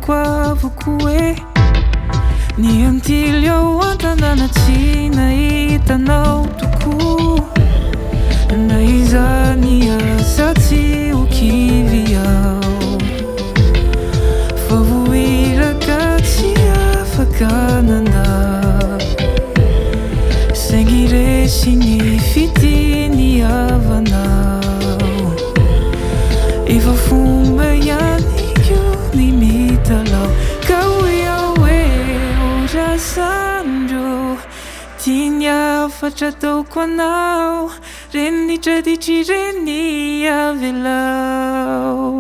tadiavako hoe ny antily ao an-tanàna tsy nahitanao tokoa na izany asa tsy ho kivy ao fa voiraka tsy afaka nandà saingy resy ny fitiny avanao efa fomba ihany koa ny mitalao ka hoe ao hoe ora sandro tiany afatra ataoko anao renitra ditry reny avelao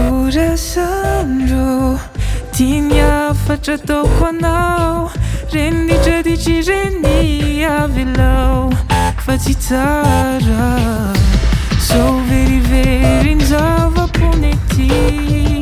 ora sandro tiany afatra ataoko anao renitra ditry reny avelao fa tsy tsara so verivery ny zava-pony ety